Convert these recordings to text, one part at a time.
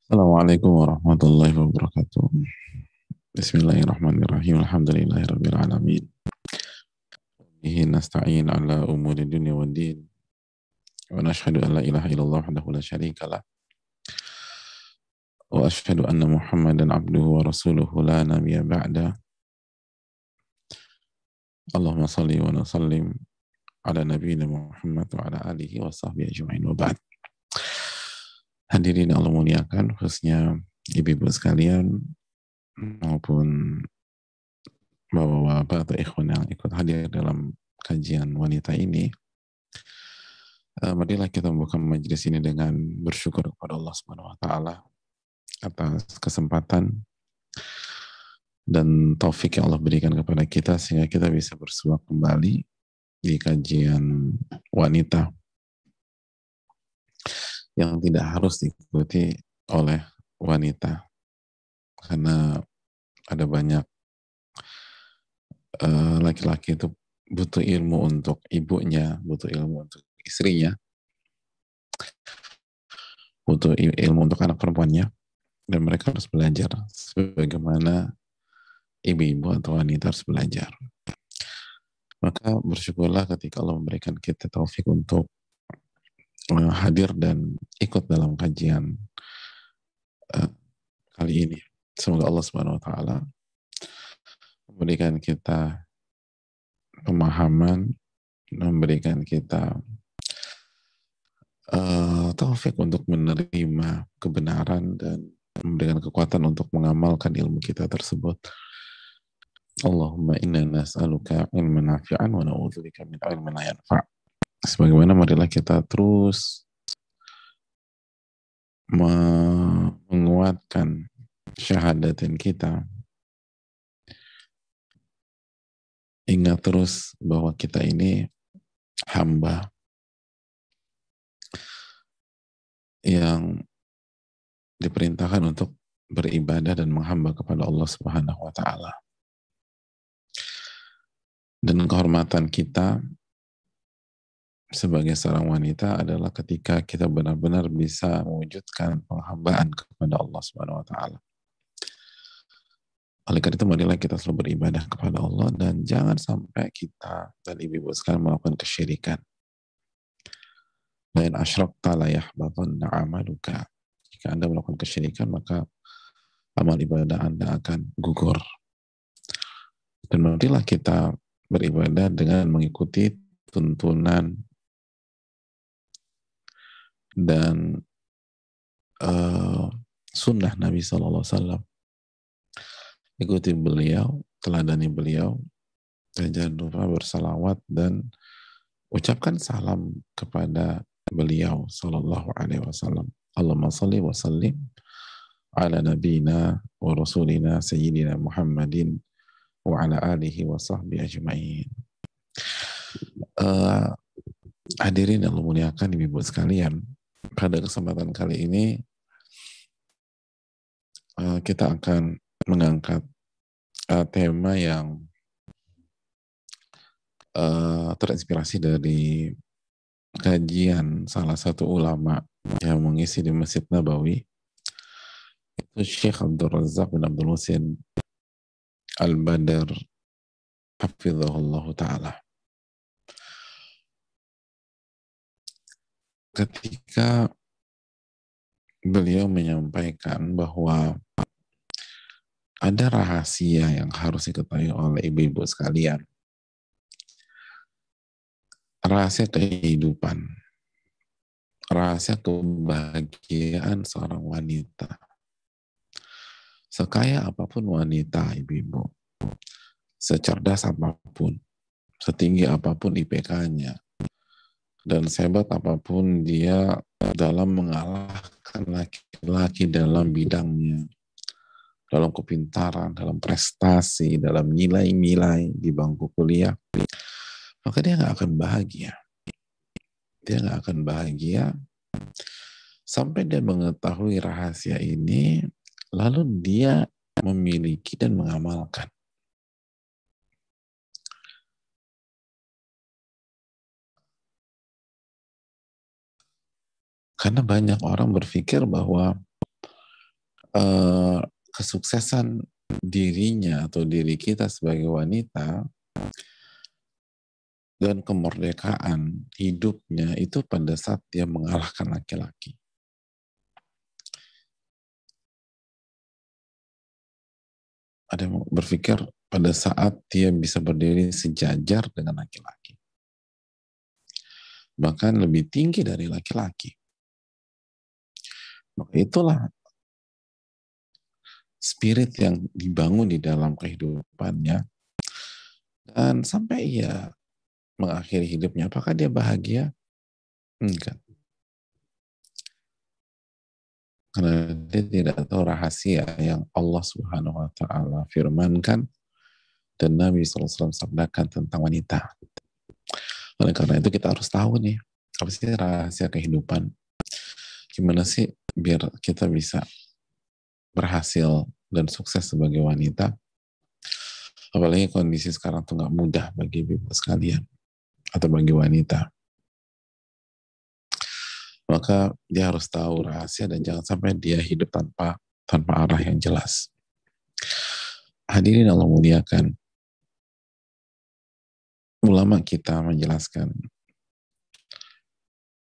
Assalamualaikum warahmatullahi wabarakatuh. Bismillahirrahmanirrahim. Alhamdulillahirabbil alamin. Bihi nasta'in ala umuri dunya waddin. Wa nashhadu an la ilaha illallah wahdahu la syarika lah. Wa ashhadu anna Muhammadan abduhu wa rasuluhu la nabiyya ba'da. Allahumma salli wa sallim ala nabiyyina Muhammad wa ala alihi wa sahbihi ajma'in wa ba'd. Hadirin Allah muliakan, khususnya ibu-ibu sekalian maupun bapak-bapak atau ikhwan yang ikut hadir dalam kajian wanita ini, marilah kita membuka majelis ini dengan bersyukur kepada Allah Subhanahu wa taala atas kesempatan dan taufik yang Allah berikan kepada kita sehingga kita bisa bersua kembali di kajian wanita yang tidak harus diikuti oleh wanita, karena ada banyak laki-laki itu butuh ilmu untuk ibunya, butuh ilmu untuk istrinya, butuh ilmu untuk anak perempuannya, dan mereka harus belajar sebagaimana ibu-ibu atau wanita harus belajar. Maka bersyukurlah ketika Allah memberikan kita taufik untuk hadir dan ikut dalam kajian kali ini. Semoga Allah Subhanahu wa taala memberikan kita pemahaman, memberikan kita taufik untuk menerima kebenaran dan memberikan kekuatan untuk mengamalkan ilmu kita tersebut. Allahumma inna nas'aluka ilman nafi'an wa na'udzubika min ilmin la yanfa'. Sebagaimana marilah kita terus menguatkan syahadatin kita. Ingat terus bahwa kita ini hamba yang diperintahkan untuk beribadah dan menghamba kepada Allah Subhanahu wa taala. Dan kehormatan kita sebagai seorang wanita adalah ketika kita benar-benar bisa mewujudkan penghambaan kepada Allah Subhanahu wa taala. Oleh karena itu marilah kita selalu beribadah kepada Allah dan jangan sampai kita dan ibu-ibu sekalian melakukan kesyirikan. Lain asyrakta la yahbatanna amaluka. Jika Anda melakukan kesyirikan, maka amal ibadah Anda akan gugur. Dan marilah kita beribadah dengan mengikuti tuntunan dan sunnah Nabi SAW. Ikuti beliau, teladani beliau, dan jangan lupa bersalawat dan ucapkan salam kepada beliau sallallahu alaihi wasallam. Allahumma salli wa sallim ala nabiyina wa rasulina sayyidina Muhammadin wa ala alihi wa sahbihi ajma'in. Hadirin yang muliakan ibu-ibu sekalian, pada kesempatan kali ini kita akan mengangkat tema yang terinspirasi dari kajian salah satu ulama yang mengisi di Masjid Nabawi, itu Syekh Abdul Razak bin Abdul Muhsin Al-Badr hafizahullah ta'ala. Ketika beliau menyampaikan bahwa ada rahasia yang harus diketahui oleh ibu-ibu sekalian, rahasia kehidupan, rahasia kebahagiaan seorang wanita. Sekaya apapun wanita, ibu-ibu, secerdas apapun, setinggi apapun IPK-nya, dan sehebat apapun dia dalam mengalahkan laki-laki dalam bidangnya, dalam kepintaran, dalam prestasi, dalam nilai-nilai di bangku kuliah, maka dia nggak akan bahagia. Dia nggak akan bahagia sampai dia mengetahui rahasia ini, lalu dia memiliki dan mengamalkan. Karena banyak orang berpikir bahwa eh, kesuksesan dirinya atau diri kita sebagai wanita dan kemerdekaan hidupnya itu pada saat dia mengalahkan laki-laki. Ada yang berpikir pada saat dia bisa berdiri sejajar dengan laki-laki, bahkan lebih tinggi dari laki-laki. Maka itulah spirit yang dibangun di dalam kehidupannya, dan sampai ia mengakhiri hidupnya. Apakah dia bahagia? Enggak. Karena dia tidak tahu rahasia yang Allah Subhanahu wa Ta'ala firmankan dan Nabi SAW sabdakan tentang wanita. Oleh karena itu kita harus tahu nih, apa sih rahasia kehidupan? Gimana sih biar kita bisa berhasil dan sukses sebagai wanita? Apalagi kondisi sekarang tuh nggak mudah bagi ibu sekalian atau bagi wanita. Maka dia harus tahu rahasia dan jangan sampai dia hidup tanpa arah yang jelas. Hadirin Allah muliakan, ulama kita menjelaskan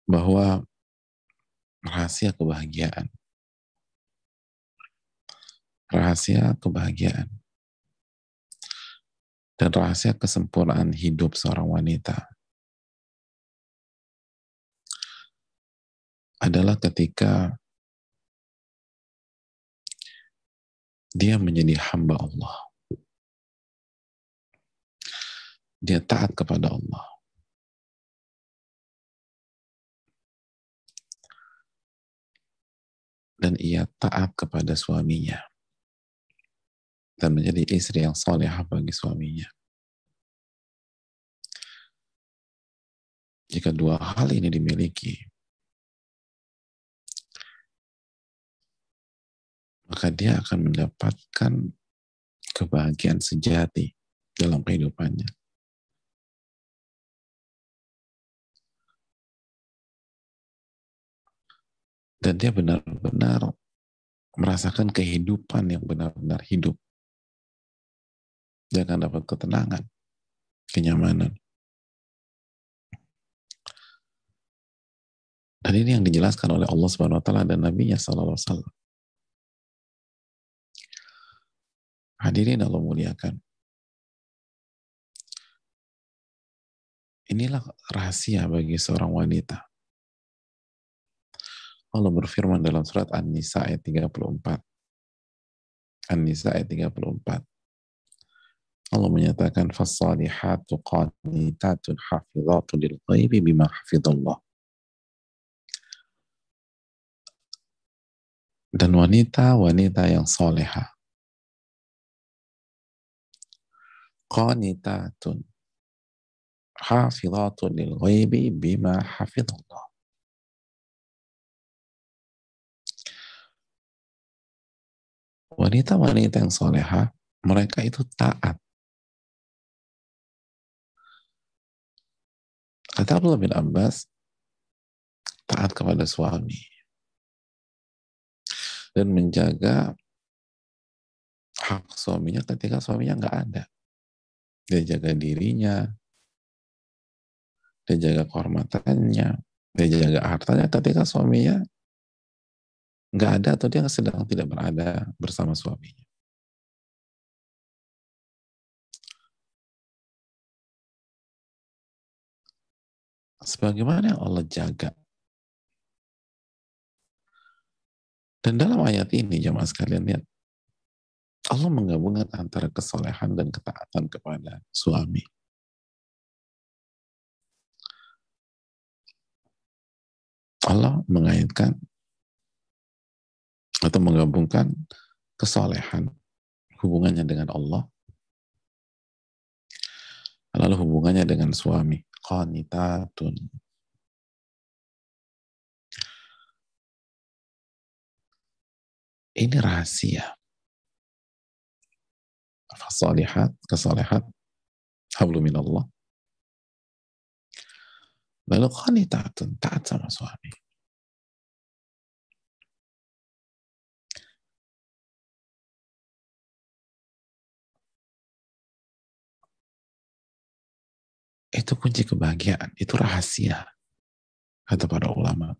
bahwa rahasia kebahagiaan dan rahasia kesempurnaan hidup seorang wanita adalah ketika dia menjadi hamba Allah. Dia taat kepada Allah. Dan ia taat kepada suaminya. Dan menjadi istri yang salehah bagi suaminya. Jika dua hal ini dimiliki, maka dia akan mendapatkan kebahagiaan sejati dalam kehidupannya. Dan dia benar-benar merasakan kehidupan yang benar-benar hidup. Dia akan dapat ketenangan, kenyamanan. Dan ini yang dijelaskan oleh Allah Subhanahu wa Ta'ala dan Nabi-Nya sallallahu alaihi wasallam. Hadirin Allah muliakan. Inilah rahasia bagi seorang wanita. Allah berfirman dalam surat An-Nisa ayat 34. An-Nisa ayat 34. Allah menyatakan fas-salihatu qanitatun hafizatun lil ghaibi bima hafizallah. Dan wanita-wanita yang solehah, qanitatun hafizatun lil ghaibi bima hafizallah. Wanita-wanita yang solehah, mereka itu taat. Kata Abdullah bin Abbas, taat kepada suami dan menjaga hak suaminya ketika suaminya nggak ada. Dia jaga dirinya, dia jaga kehormatannya, dia jaga hartanya ketika suaminya nggak ada atau dia sedang tidak berada bersama suaminya. Sebagaimana yang Allah jaga. Dan dalam ayat ini, jemaah sekalian lihat, Allah menggabungkan antara kesolehan dan ketaatan kepada suami. Allah mengaitkan atau menggabungkan kesolehan, hubungannya dengan Allah, lalu hubungannya dengan suami. Qanitatun. Ini rahasia. Fasalihat, kesolehat, hablu minallah. Lalu qanitatun, taat sama suami. Itu kunci kebahagiaan, itu rahasia, kata para ulama.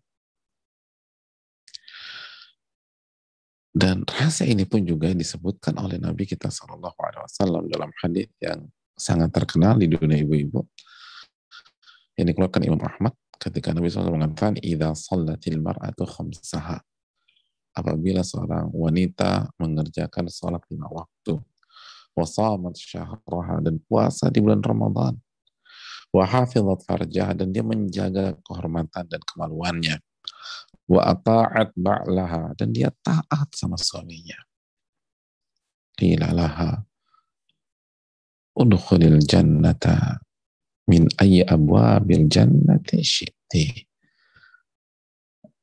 Dan rahasia ini pun juga disebutkan oleh Nabi kita SAW dalam hadis yang sangat terkenal di dunia ibu-ibu, yang dikeluarkan Imam Ahmad ketika Nabi SAW mengatakan, "Idza shallatil mar'atu khamsaha." Apabila seorang wanita mengerjakan sholat 5 waktu, wa shamat syahraha, dan puasa di bulan Ramadan, wa hafizat farjaha, dan dia menjaga kehormatan dan kemaluannya, wa ata'at ba'laha, dan dia taat sama suaminya. Qila laha udkhulil jannata min ayyi abwabil jannati syi'ti.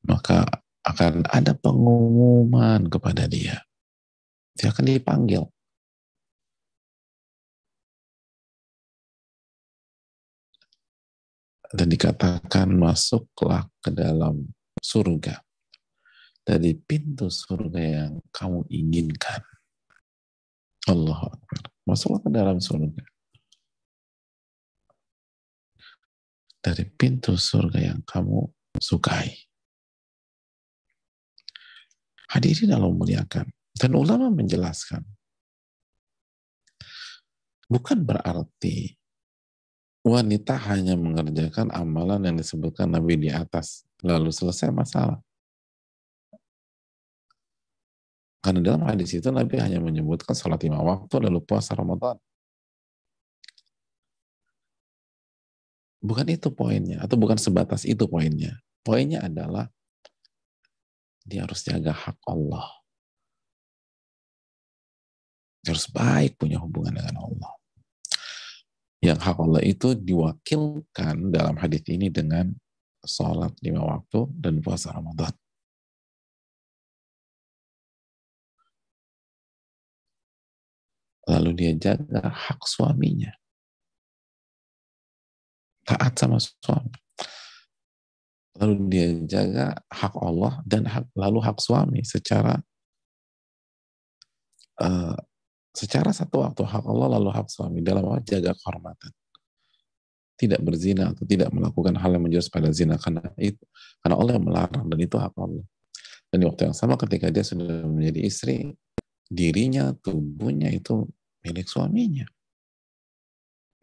Maka akan ada pengumuman kepada dia. Dia akan dipanggil. Dan dikatakan masuklah ke dalam surga dari pintu surga yang kamu inginkan. Allahu Akbar. Masuklah ke dalam surga dari pintu surga yang kamu sukai. Hadirin Allah muliakan. Dan ulama menjelaskan, bukan berarti wanita hanya mengerjakan amalan yang disebutkan Nabi di atas, lalu selesai masalah. Karena dalam hadis itu Nabi hanya menyebutkan salat 5 waktu lalu puasa Ramadan. Bukan itu poinnya, atau bukan sebatas itu poinnya. Poinnya adalah dia harus jaga hak Allah. Dia harus baik punya hubungan dengan Allah. Yang hak Allah itu diwakilkan dalam hadis ini dengan sholat 5 waktu dan puasa Ramadan. Lalu dia jaga hak suaminya. Taat sama suami. Lalu dia jaga hak Allah dan lalu hak suami secara secara satu waktu, hak Allah lalu hak suami dalam jaga kehormatan. Tidak berzina atau tidak melakukan hal yang menjurus pada zina, karena Allah yang melarang dan itu hak Allah. Dan di waktu yang sama ketika dia sudah menjadi istri, dirinya, tubuhnya itu milik suaminya.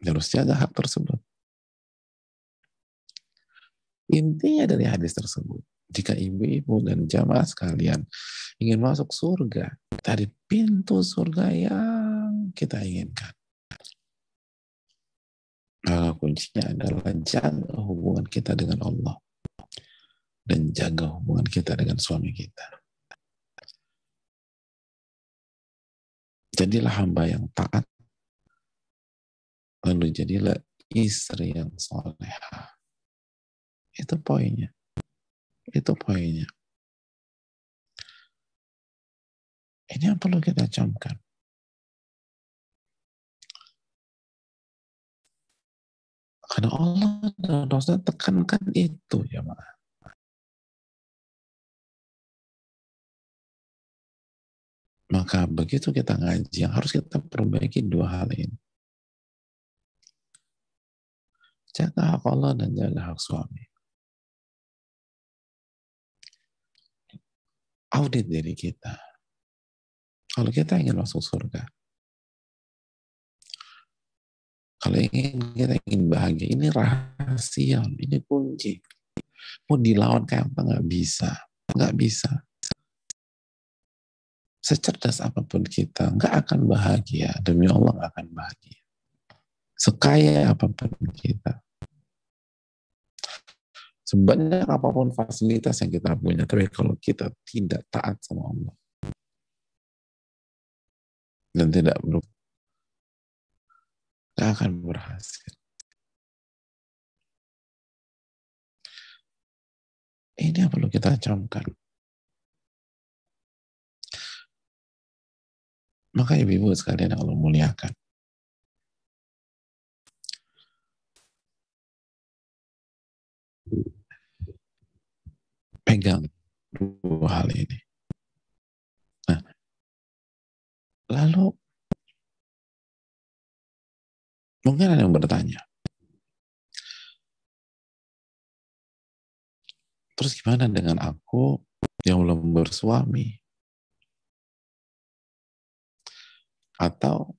Dia harus jaga hak tersebut. Intinya dari hadis tersebut, jika ibu-ibu dan jamaah sekalian ingin masuk surga dari pintu surga yang kita inginkan, kuncinya adalah jaga hubungan kita dengan Allah dan jaga hubungan kita dengan suami kita. Jadilah hamba yang taat, lalu jadilah istri yang solehah. Itu poinnya. Itu poinnya. Ini yang perlu kita camkan. Karena Allah dan Rasul tekankan itu, ya Mak. Maka begitu kita ngaji, yang harus kita perbaiki dua hal ini. Jaga hak Allah dan jaga hak suami. Audit diri kita. Kalau kita ingin masuk surga, kalau kita ingin bahagia, ini rahasia, ini kunci. Mau dilawan kayak apa, nggak bisa. Nggak bisa. Secerdas apapun kita, nggak akan bahagia. Demi Allah nggak akan bahagia. Sekaya apapun kita. Sebanyak apapun fasilitas yang kita punya, tapi kalau kita tidak taat sama Allah dan tidak nggak akan berhasil. Ini yang perlu kita camkan. Maka ibu-ibu sekalian yang Allah muliakan, pegang dua hal ini. Nah, lalu mungkin ada yang bertanya, Terus gimana dengan aku yang belum bersuami? Atau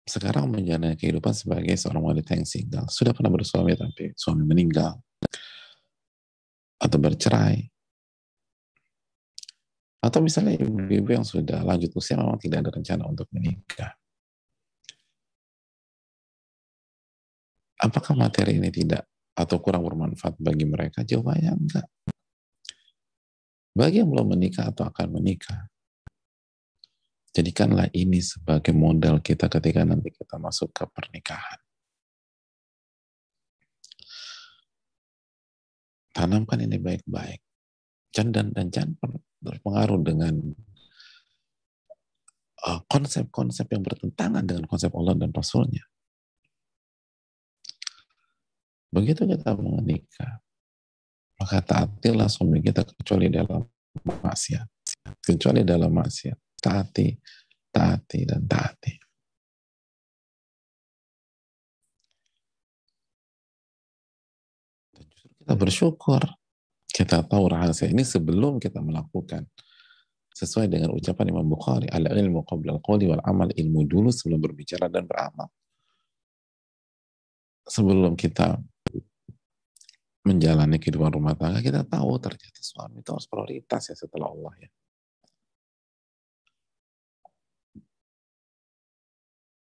sekarang menjalani kehidupan sebagai seorang wanita yang single, sudah pernah bersuami tapi suami meninggal atau bercerai, atau misalnya ibu-ibu yang sudah lanjut usia memang tidak ada rencana untuk menikah. Apakah materi ini tidak atau kurang bermanfaat bagi mereka? Jawabannya enggak. Bagi yang belum menikah atau akan menikah, jadikanlah ini sebagai modal kita ketika nanti kita masuk ke pernikahan. Tanamkan ini baik-baik. Dan jangan berpengaruh dengan konsep-konsep yang bertentangan dengan konsep Allah dan Rasulnya. Begitu kita menikah, maka taatilah suami kita kecuali dalam maksiat. Kecuali dalam maksiat. Taati, taati, dan taati. Dan justru kita bersyukur. Kita tahu rahasia ini sebelum kita melakukan. Sesuai dengan ucapan Imam Bukhari, al-ilmu qabla al-qawli wal-amal, ilmu dulu sebelum berbicara dan beramal. Sebelum kita menjalani kehidupan rumah tangga, kita tahu ternyata suami itu harus prioritas ya setelah Allah ya.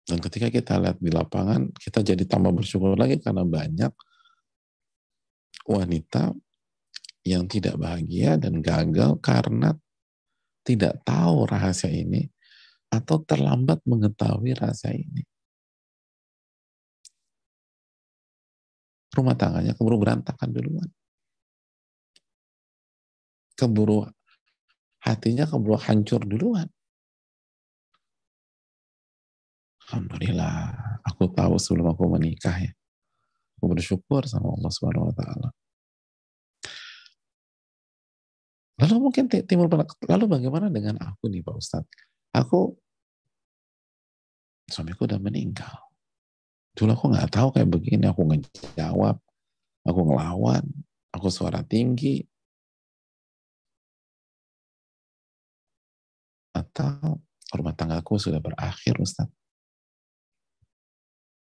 Dan ketika kita lihat di lapangan, kita jadi tambah bersyukur lagi karena banyak wanita yang tidak bahagia dan gagal karena tidak tahu rahasia ini atau terlambat mengetahui rahasia ini. Rumah tangganya keburu berantakan duluan. Keburu hatinya keburu hancur duluan. Alhamdulillah, aku tahu sebelum aku menikah ya. Aku bersyukur sama Allah Subhanahu wa taala. Lalu mungkin timbul lalu bagaimana dengan aku nih Pak Ustadz? Suamiku udah meninggal. Dulu aku nggak tahu kayak begini, aku ngejawab, aku ngelawan, aku suara tinggi, atau rumah tanggaku sudah berakhir Ustadz.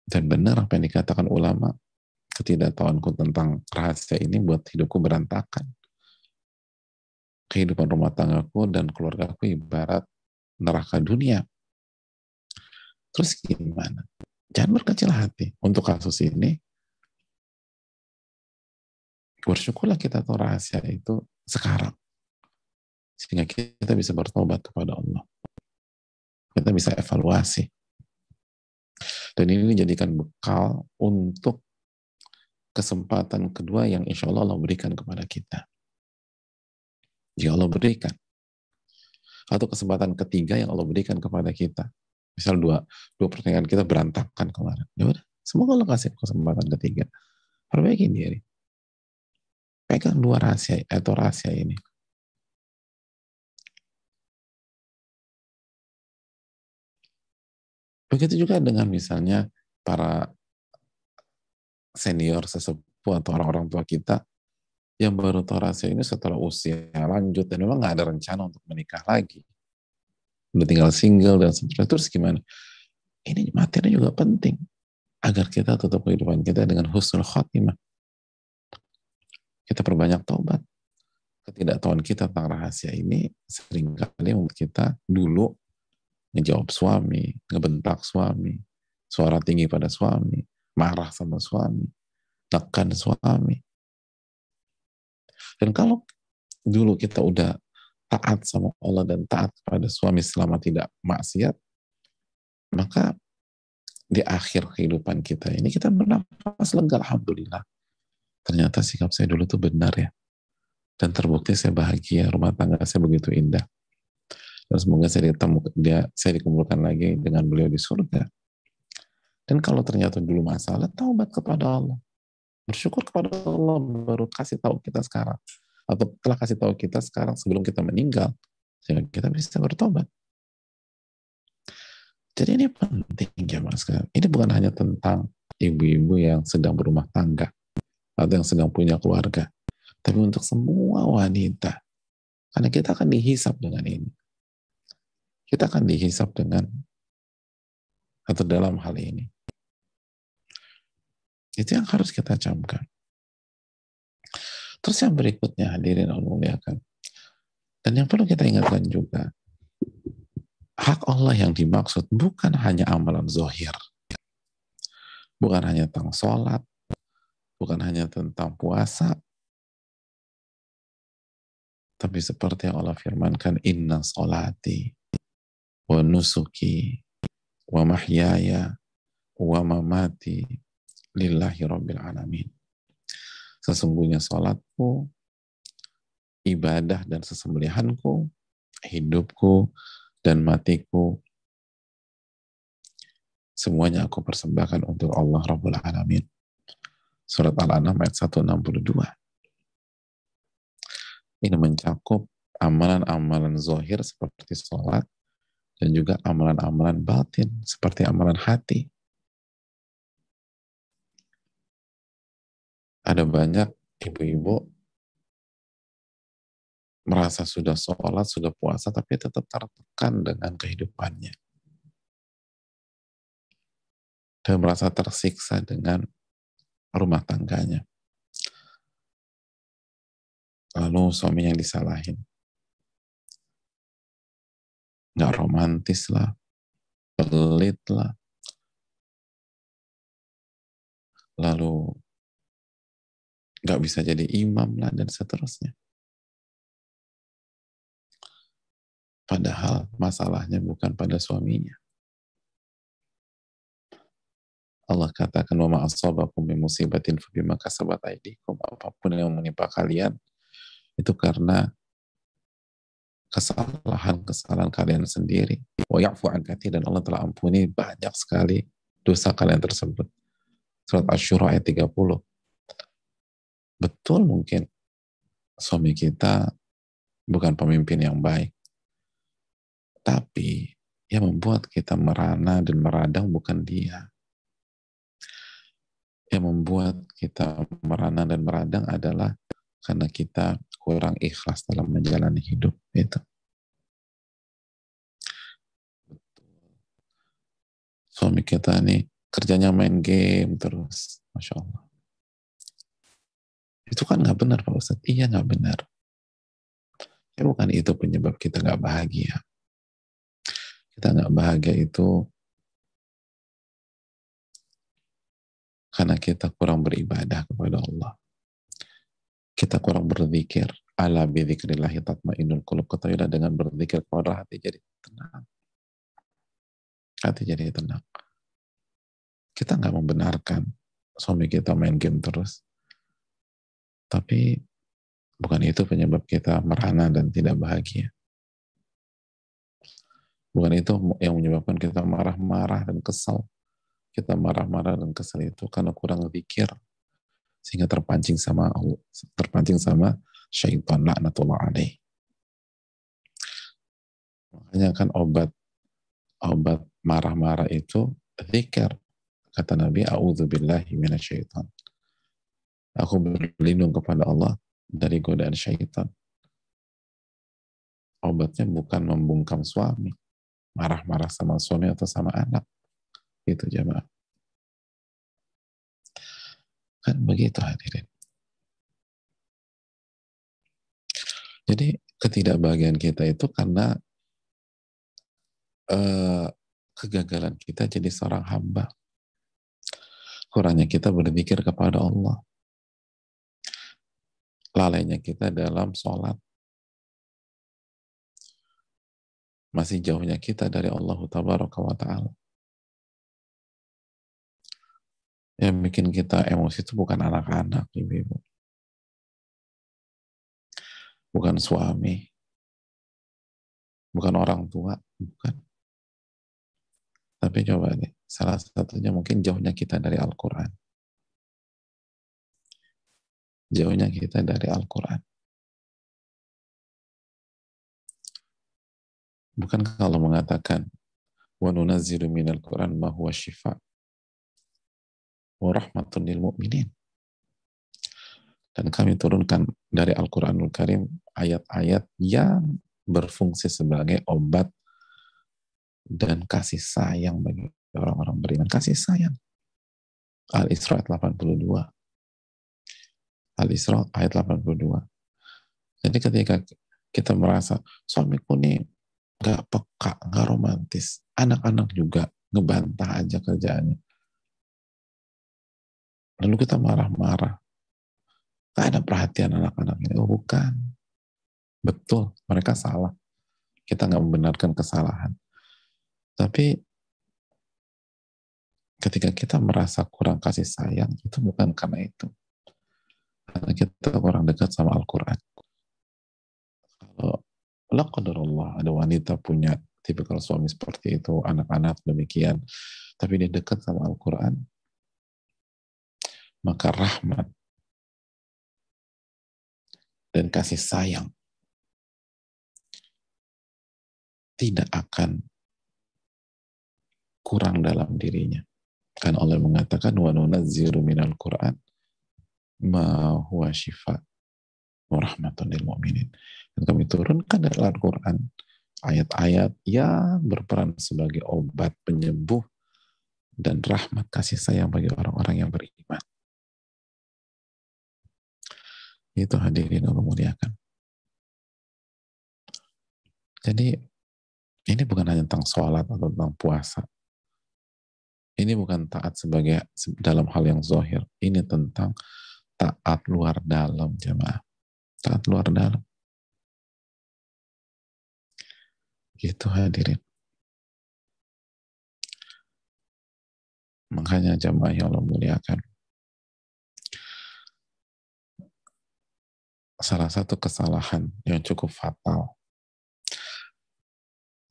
Dan benar apa yang dikatakan ulama, ketidaktahuanku tentang rahasia ini buat hidupku berantakan. Kehidupan rumah tanggaku dan keluargaku ibarat neraka dunia. Terus gimana? Jangan berkecil hati. Untuk kasus ini, bersyukurlah kita tahu rahasia itu sekarang. Sehingga kita bisa bertobat kepada Allah. Kita bisa evaluasi. Dan ini dijadikan bekal untuk kesempatan kedua yang insya Allah Allah berikan kepada kita. Jika Allah berikan. Atau kesempatan ketiga yang Allah berikan kepada kita. Misal dua pertanyaan kita berantakan kemarin. Ya udah, semoga Allah kasih kesempatan ketiga. Perbaiki diri. Pegang dua rahasia atau rahasia ini. Begitu juga dengan misalnya para senior sesepuh atau orang-orang tua kita yang baru tahu rahasia ini setelah usia lanjut dan memang nggak ada rencana untuk menikah lagi. Udah tinggal single dan seterusnya. Terus gimana? Ini materi juga penting agar kita tutup kehidupan kita dengan husnul khotimah. Kita perbanyak taubat. Ketidaktahuan kita tentang rahasia ini seringkali membuat kita dulu ngejawab suami, ngebentak suami, suara tinggi pada suami, marah sama suami, tekan suami. Dan kalau dulu kita udah taat sama Allah dan taat pada suami selama tidak maksiat, maka di akhir kehidupan kita ini kita bernafas lega, alhamdulillah. Ternyata sikap saya dulu tuh benar ya. Dan terbukti saya bahagia, rumah tangga saya begitu indah. Dan semoga saya dikumpulkan lagi dengan beliau di surga. Dan kalau ternyata dulu masalah, taubat kepada Allah. Bersyukur kepada Allah baru kasih tahu kita sekarang. Atau telah kasih tahu kita sekarang sebelum kita meninggal. Sehingga kita bisa bertobat. Jadi ini penting ya mas. Ini bukan hanya tentang ibu-ibu yang sedang berumah tangga atau yang sedang punya keluarga, tapi untuk semua wanita. Karena kita akan dihisap dengan ini. Kita akan dihisap dengan atau dalam hal ini. Itu yang harus kita camkan. Terus yang berikutnya, hadirin Allah muliakan. Dan yang perlu kita ingatkan juga, hak Allah yang dimaksud bukan hanya amalan zohir, bukan hanya tentang sholat, bukan hanya tentang puasa, tapi seperti yang Allah firmankan, inna sholati wa nusuki wa mahyaya wa mamati lillahi rabbil alamin. Sesungguhnya sholatku, ibadah dan sesembelihanku, hidupku dan matiku, semuanya aku persembahkan untuk Allah Rabbul Alamin. Surat Al-An'am ayat 162. Ini mencakup amalan-amalan zohir seperti sholat, dan juga amalan-amalan batin seperti amalan hati. Ada banyak ibu-ibu merasa sudah sholat, sudah puasa, tapi tetap tertekan dengan kehidupannya. Dan merasa tersiksa dengan rumah tangganya. Lalu suami yang disalahin. Nggak romantis lah, pelit lah, lalu nggak bisa jadi imam lah, dan seterusnya. Padahal masalahnya bukan pada suaminya. Allah katakan, wa ma asabakum min musibatin fa bima kasabat aydikum. Apapun yang menimpa kalian itu karena kesalahan kalian sendiri. Wa ya'fu an katsir, dan Allah telah ampuni banyak sekali dosa kalian tersebut. Surat Asy-Syura ayat 30. Betul, mungkin suami kita bukan pemimpin yang baik, tapi yang membuat kita merana dan meradang bukan dia. Yang membuat kita merana dan meradang adalah karena kita kurang ikhlas dalam menjalani hidup. Itu. Suami kita nih kerjanya main game terus. Masya Allah. Itu kan nggak benar Pak Ustadz. Iya nggak benar. Ya bukan itu penyebab kita nggak bahagia. Kita nggak bahagia itu karena kita kurang beribadah kepada Allah. Kita kurang berzikir. Ala bidzikrillahi tatmainnul qulub. Ketahuilah dengan berzikir kepada hati jadi tenang. Hati jadi tenang. Kita nggak membenarkan suami kita main game terus. Tapi bukan itu penyebab kita merana dan tidak bahagia. Bukan itu yang menyebabkan kita marah-marah dan kesal. Kita marah-marah dan kesal itu karena kurang zikir, sehingga terpancing sama Allah, terpancing sama syaitan laknatullah alaih. Makanya kan obat marah-marah itu zikir. Kata Nabi, a'udzubillahi minasyaitan. Aku berlindung kepada Allah dari godaan syaitan. Obatnya bukan membungkam suami, marah-marah sama suami atau sama anak. Itu jemaah. Kan begitu hadirin. Jadi ketidakbahagiaan kita itu karena kegagalan kita jadi seorang hamba. Kurangnya kita berzikir kepada Allah. Lalainya kita dalam sholat. Masih jauhnya kita dari Allah Tabaraka wa Ta'ala. Yang bikin kita emosi itu bukan anak-anak, ibu-ibu. Bukan suami. Bukan orang tua. Bukan. Tapi coba deh, salah satunya mungkin jauhnya kita dari Al-Quran. Jauhnya kita dari Al-Quran. Bukan kalau mengatakan wa nunazzilu minal Quran ma huwa syifa. wa rahmatun lil mu'minin. Dan kami turunkan dari Al-Quranul Karim ayat-ayat yang berfungsi sebagai obat dan kasih sayang bagi orang-orang beriman. Kasih sayang. Al-Isra ayat 82. Al-Isra ayat 82. Jadi ketika kita merasa suamiku nih gak peka, gak romantis, anak-anak juga ngebantah aja kerjaannya. Lalu kita marah-marah. Gak ada perhatian anak-anak ini. Oh bukan. Betul, mereka salah. Kita nggak membenarkan kesalahan. Tapi ketika kita merasa kurang kasih sayang, itu bukan karena itu. Karena kita kurang dekat sama Al-Quran. Kalau la qadarullah ada wanita punya tipikal suami seperti itu, anak-anak demikian, tapi dia dekat sama Al-Quran, maka rahmat dan kasih sayang tidak akan kurang dalam dirinya. Kan Allah mengatakan wa nunazzilu minal Qur'an ma huwa syifa wa rahmatun lil mu'minin. Dan kami turunkan dari Al-Quran ayat-ayat yang berperan sebagai obat penyembuh dan rahmat kasih sayang bagi orang-orang yang beriman. Itu hadirin Allah muliakan. Jadi ini bukan hanya tentang sholat atau tentang puasa. Ini bukan taat sebagai dalam hal yang zahir. Ini tentang taat luar dalam, jemaah. Taat luar dalam. Gitu hadirin. Makanya jemaah yang Allah muliakan. Salah satu kesalahan yang cukup fatal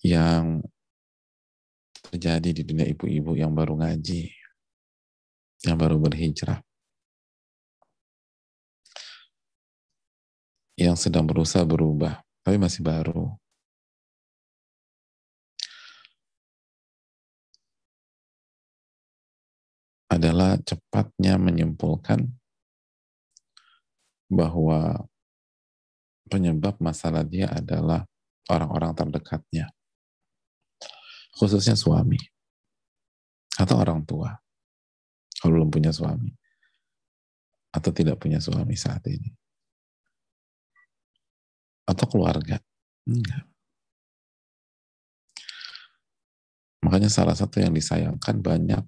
yang terjadi di dunia ibu-ibu yang baru ngaji, yang baru berhijrah, yang sedang berusaha berubah, tapi masih baru. Adalah cepatnya menyimpulkan bahwa penyebab masalah dia adalah orang-orang terdekatnya, khususnya suami atau orang tua kalau belum punya suami atau tidak punya suami saat ini, atau keluarga. Enggak. Makanya salah satu yang disayangkan, banyak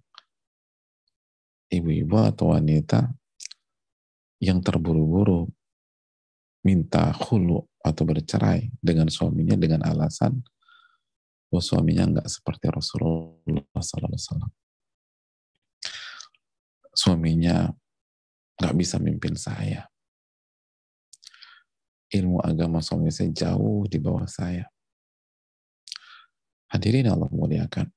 ibu-ibu atau wanita yang terburu-buru minta khulu atau bercerai dengan suaminya dengan alasan bahwa suaminya nggak seperti Rasulullah SAW. Suaminya nggak bisa mimpin saya. Ilmu agama suami saya jauh di bawah saya. Hadirin Allah muliakan.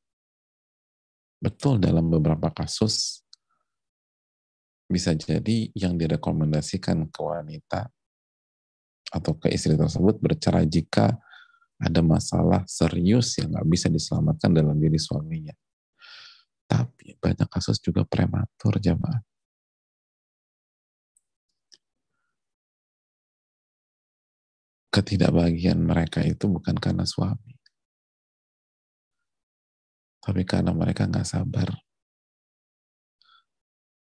Betul, dalam beberapa kasus bisa jadi yang direkomendasikan ke wanita atau ke istri tersebut bercerai jika ada masalah serius yang nggak bisa diselamatkan dalam diri suaminya. Tapi banyak kasus juga prematur, jamaah. Ketidakbahagiaan mereka itu bukan karena suami, tapi karena mereka nggak sabar.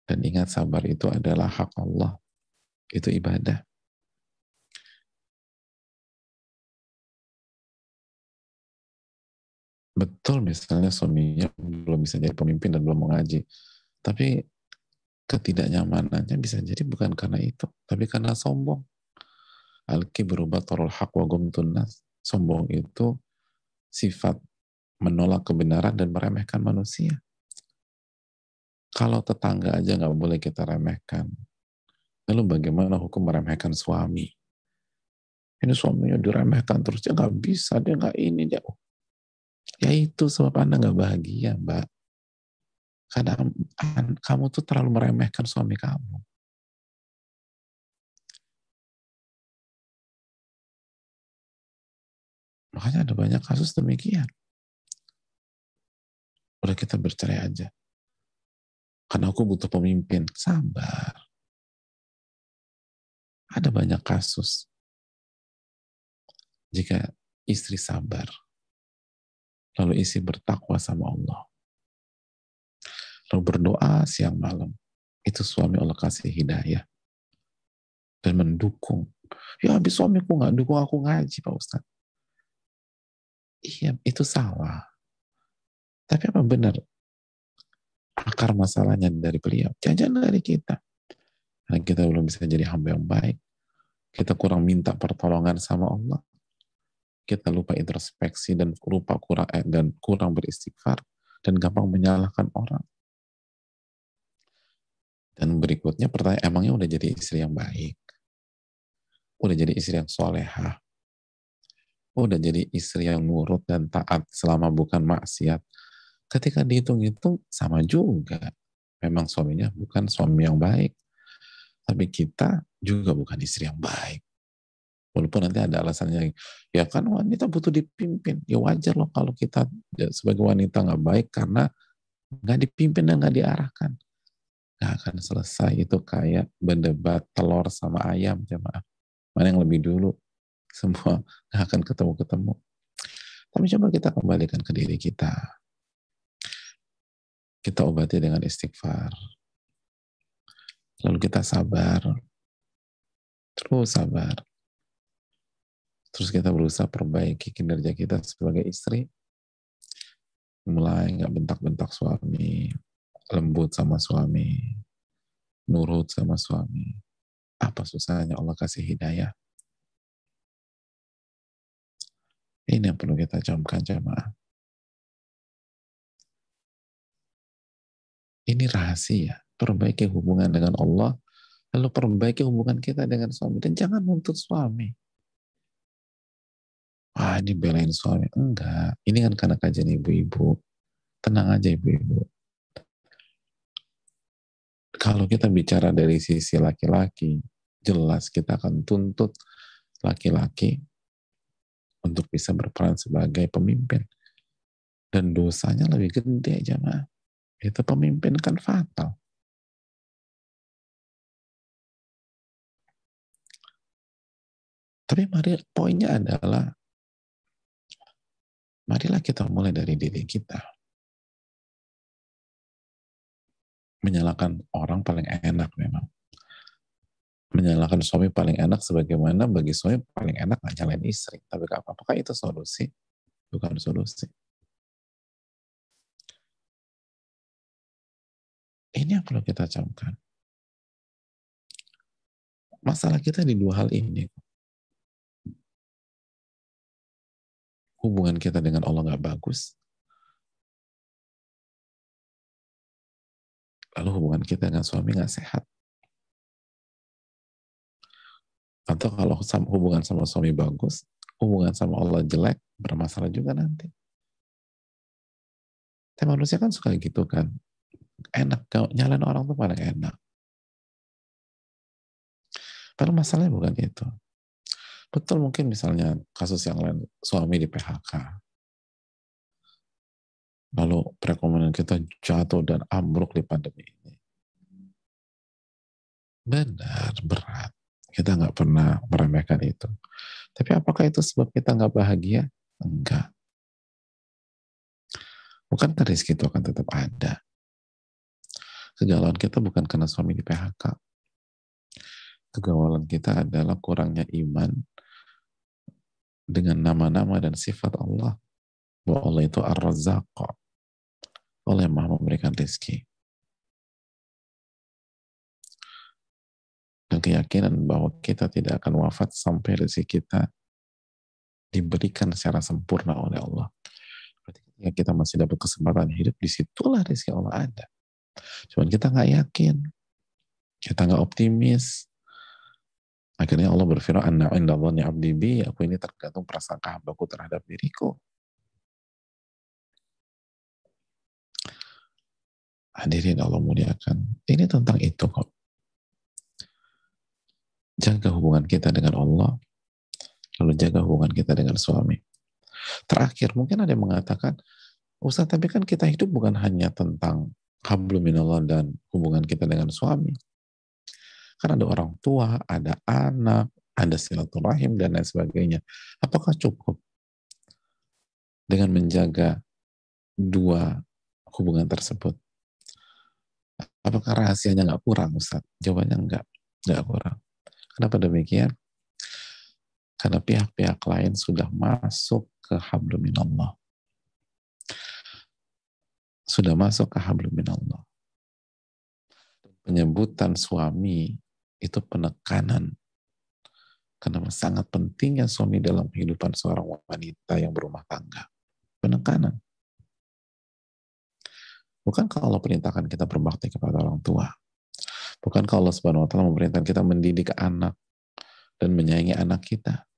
Dan ingat, sabar itu adalah hak Allah. Itu ibadah. Betul, misalnya suaminya belum bisa jadi pemimpin dan belum mengaji. Tapi ketidaknyamanannya bisa jadi bukan karena itu, tapi karena sombong. Al-kibru batarul haq wa gumtun nas. Sombong itu sifat menolak kebenaran dan meremehkan manusia. Kalau tetangga aja nggak boleh kita remehkan, lalu bagaimana hukum meremehkan suami? Ini suaminya diremehkan terus, dia nggak bisa, dia nggak ini, dia. Ya itu sebab Anda nggak bahagia, Mbak. Karena kamu tuh terlalu meremehkan suami kamu. Makanya ada banyak kasus demikian. Udah kita bercerai aja. karena aku butuh pemimpin. Sabar. Ada banyak kasus. Jika istri sabar, lalu istri bertakwa sama Allah, lalu berdoa siang malam, itu suami Allah kasih hidayah dan mendukung. Ya habis suamiku nggak dukung aku ngaji Pak Ustadz. Iya, itu salah. Tapi apa benar akar masalahnya dari beliau? Jangan dari kita. Karena kita belum bisa jadi hamba yang baik. Kita kurang minta pertolongan sama Allah. Kita lupa introspeksi dan kurang beristighfar dan gampang menyalahkan orang. Dan berikutnya pertanyaan, emangnya udah jadi istri yang baik? Udah jadi istri yang solehah? Udah jadi istri yang nurut dan taat selama bukan maksiat? Ketika dihitung-hitung sama juga. Memang suaminya bukan suami yang baik. Tapi kita juga bukan istri yang baik. Walaupun nanti ada alasannya, ya kan wanita butuh dipimpin. Ya wajar loh kalau kita sebagai wanita nggak baik karena nggak dipimpin dan nggak diarahkan. Nggak akan selesai. Itu kayak berdebat telur sama ayam, jemaah. Mana yang lebih dulu? Semua nggak akan ketemu-ketemu. Tapi coba kita kembalikan ke diri kita. Kita obati dengan istighfar. Lalu kita sabar. Terus sabar. Terus kita berusaha perbaiki kinerja kita sebagai istri. Mulai nggak bentak-bentak suami, lembut sama suami, nurut sama suami. Apa susahnya Allah kasih hidayah? Ini yang perlu kita camkan jemaah. Ini rahasia. Perbaiki hubungan dengan Allah, lalu perbaiki hubungan kita dengan suami. Dan jangan nuntut suami. Wah, ini belain suami. Enggak. Ini kan karena kajian ibu-ibu. Tenang aja ibu-ibu. Kalau kita bicara dari sisi laki-laki, jelas kita akan tuntut laki-laki untuk bisa berperan sebagai pemimpin. Dan dosanya lebih gede, jemaah. Itu pemimpin kan fatal. Tapi poinnya adalah, marilah kita mulai dari diri kita. Menyalahkan orang paling enak memang. Menyalahkan suami paling enak, sebagaimana bagi suami paling enak nggak nyalain istri. Tapi apakah itu solusi? Bukan solusi. Ini yang perlu kita camkan. Masalah kita di dua hal ini. Hubungan kita dengan Allah nggak bagus, lalu hubungan kita dengan suami nggak sehat. Atau kalau hubungan sama suami bagus, hubungan sama Allah jelek, bermasalah juga nanti. Tapi manusia kan suka gitu kan. Enak, nyalain orang tuh paling enak. Padahal masalahnya bukan itu. Betul mungkin misalnya kasus yang lain, suami di PHK. Lalu perekonomian kita jatuh dan ambruk di pandemi ini. Benar, berat. Kita nggak pernah meremehkan itu. Tapi apakah itu sebab kita nggak bahagia? Enggak. Bukankah rezeki itu akan tetap ada? Kegalauan kita bukan karena suami di PHK. Kegalauan kita adalah kurangnya iman dengan nama-nama dan sifat Allah. Bahwa Allah itu Ar-Razzaq. Allah yang maha memberikan rezeki. Dan keyakinan bahwa kita tidak akan wafat sampai rezeki kita diberikan secara sempurna oleh Allah. Berarti ketika kita masih dapat kesempatan hidup, disitulah rezeki Allah ada. Cuman kita nggak yakin, kita nggak optimis. Akhirnya Allah berfirman, "Anna inda dhanni 'abdi bi", aku ini tergantung prasangka hambaku terhadap diriku. Hadirin Allah muliakan. Ini tentang itu kok. Jaga hubungan kita dengan Allah, lalu jaga hubungan kita dengan suami. Terakhir, mungkin ada yang mengatakan, Ustaz, tapi kan kita hidup bukan hanya tentang hablum minallah dan hubungan kita dengan suami. Kan ada orang tua, ada anak, ada silaturahim dan lain sebagainya. Apakah cukup dengan menjaga dua hubungan tersebut? Apakah rahasianya nggak kurang, Ustaz? Jawabannya nggak kurang. Kenapa demikian? Karena pihak-pihak lain sudah masuk ke hablum minallah. Sudah masuk ke hablum minallah. Penyebutan suami itu penekanan. Karena sangat pentingnya suami dalam kehidupan seorang wanita yang berumah tangga. Penekanan. Bukan kalau perintahkan kita berbakti kepada orang tua. Bukan kalau Allah Subhanahu wa taala memerintahkan kita mendidik anak dan menyayangi anak kita.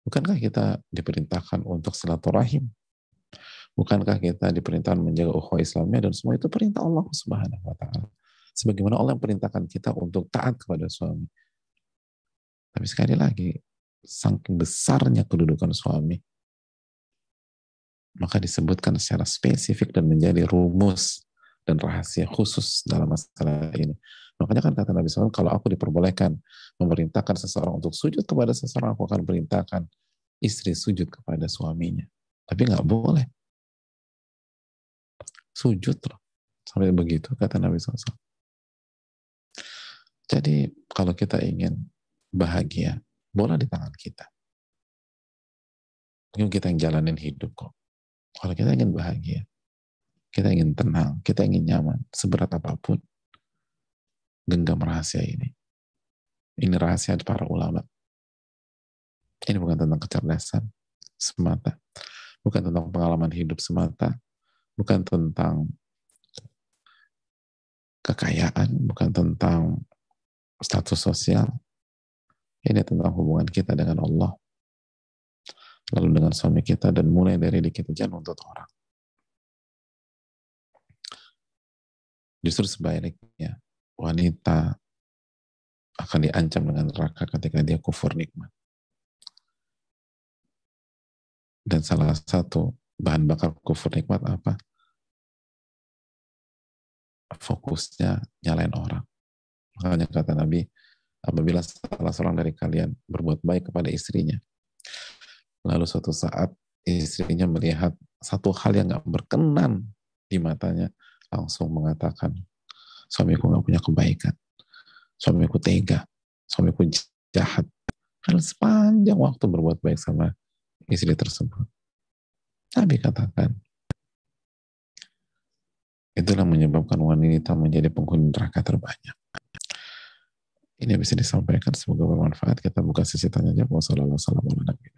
Bukankah kita diperintahkan untuk silaturahim? Bukankah kita diperintahkan menjaga ukhuwah Islamiyah dan semua itu perintah Allah Subhanahu wa taala. Sebagaimana Allah yang perintahkan kita untuk taat kepada suami. Tapi sekali lagi, saking besarnya kedudukan suami, maka disebutkan secara spesifik dan menjadi rumus dan rahasia khusus dalam masalah ini. Makanya kan kata Nabi SAW, kalau aku diperbolehkan memerintahkan seseorang untuk sujud kepada seseorang, aku akan perintahkan istri sujud kepada suaminya. Tapi nggak boleh sujud loh. Sampai begitu kata Nabi SAW. Jadi kalau kita ingin bahagia, bola di tangan kita. Mungkin kita yang jalanin hidup kok. Kalau kita ingin bahagia, kita ingin tenang, kita ingin nyaman, seberat apapun, genggam rahasia ini. Ini rahasia para ulama. Ini bukan tentang kecerdasan semata, bukan tentang pengalaman hidup semata, bukan tentang kekayaan, bukan tentang status sosial. Ini tentang hubungan kita dengan Allah, lalu dengan suami kita, dan mulai dari diri kita, jangan untuk orang. Justru sebaliknya, wanita akan diancam dengan neraka ketika dia kufur nikmat. Dan salah satu bahan bakar kufur nikmat apa? Fokusnya nyalain orang. Makanya kata Nabi, apabila salah seorang dari kalian berbuat baik kepada istrinya, lalu suatu saat istrinya melihat satu hal yang gak berkenan di matanya, langsung mengatakan, suamiku gak punya kebaikan, suamiku tega, suamiku jahat. Karena sepanjang waktu berbuat baik sama istri tersebut. Nabi katakan, itulah menyebabkan wanita menjadi penghuni neraka terbanyak. Ini bisa disampaikan, semoga bermanfaat. Kita buka sesi tanya jawab. Wassalamualaikum.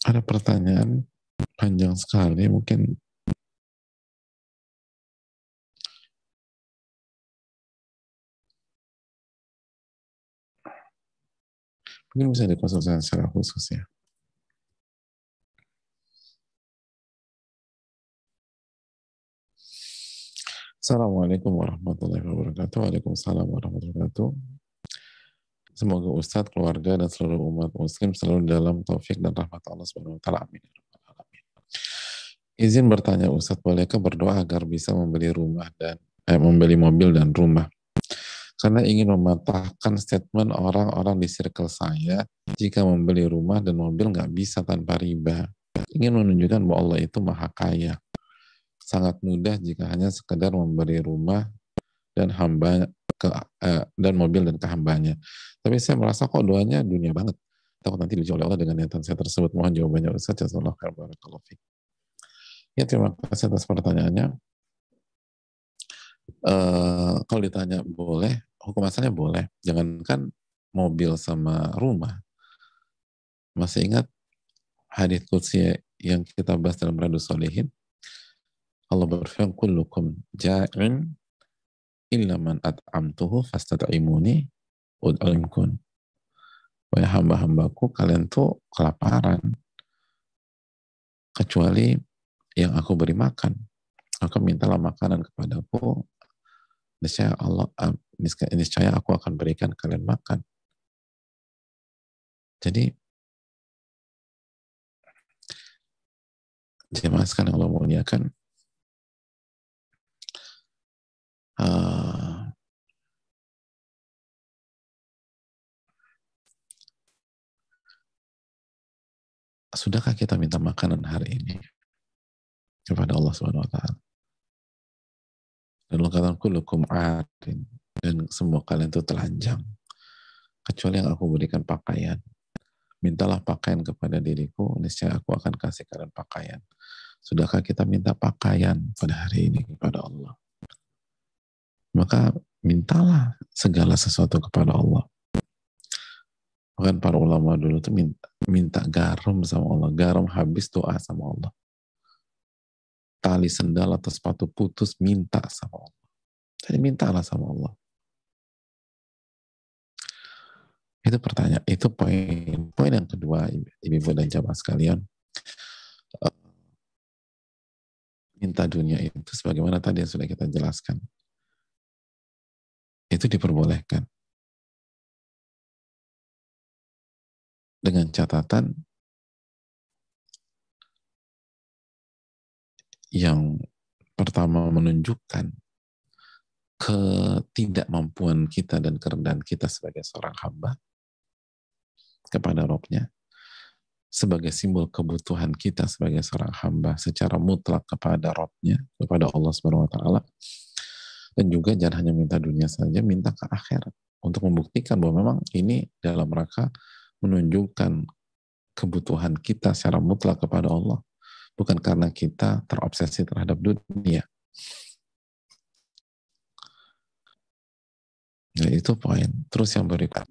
Ada pertanyaan panjang sekali, mungkin bisa dikonsultasikan secara khusus ya. Assalamualaikum warahmatullahi wabarakatuh. Waalaikumsalam warahmatullahi wabarakatuh. Semoga Ustadz, keluarga, dan seluruh umat muslim selalu dalam taufik dan rahmat Allah Subhanahu wa taala. Amin. Izin bertanya Ustadz, bolehkah berdoa agar bisa membeli rumah dan membeli mobil dan rumah? Karena ingin mematahkan statement orang-orang di circle saya, jika membeli rumah dan mobil nggak bisa tanpa riba. Ingin menunjukkan bahwa Allah itu maha kaya. Sangat mudah jika hanya sekedar memberi rumah dan dan mobil dan ke hambanya. Tapi saya merasa kok doanya dunia banget. Takut nanti diuji oleh Allah dengan niatan saya tersebut. Mohon jawabannya Ustaz. Jazakallahu khairan. Barakallahu fiik. Ya, terima kasih atas pertanyaannya. Kalau ditanya boleh, hukum asalnya boleh. Jangankan mobil sama rumah. Masih ingat hadits qudsi yang kita bahas dalam Riyadhus Shalihin? Allah berfirman, kullukum ja'in illa man at'amtuhu fastat'imuni ud'imkun. Wahai hamba-hambaku, kalian tuh kelaparan kecuali yang aku beri makan. Maka mintalah makanan kepadaku, niscaya aku akan berikan kalian makan. Jadi jemaah sekalian Allah muliakan, sudahkah kita minta makanan hari ini kepada Allah Subhanahu wa taala? Dan Allah katakan kullukum atin, dan semua kalian itu telanjang kecuali yang aku berikan pakaian. Mintalah pakaian kepada diriku, niscaya aku akan kasih kalian pakaian. Sudahkah kita minta pakaian pada hari ini kepada Allah? Maka mintalah segala sesuatu kepada Allah. Bahkan para ulama dulu tuh minta garam sama Allah. Garam habis, doa sama Allah. Tali sendal atau sepatu putus, minta sama Allah. Jadi mintalah sama Allah. Itu pertanyaan, itu poin. Poin yang kedua, ibu dan jamaah sekalian, minta dunia itu sebagaimana tadi yang sudah kita jelaskan, itu diperbolehkan dengan catatan yang pertama menunjukkan ketidakmampuan kita dan kerendahan kita sebagai seorang hamba kepada Rabb-Nya, sebagai simbol kebutuhan kita sebagai seorang hamba secara mutlak kepada Rabb-Nya, kepada Allah Subhanahu wa taala. Dan juga jangan hanya minta dunia saja, minta ke akhirat untuk membuktikan bahwa memang ini dalam rangka menunjukkan kebutuhan kita secara mutlak kepada Allah, bukan karena kita terobsesi terhadap dunia. Nah, itu poin. Terus yang berikut.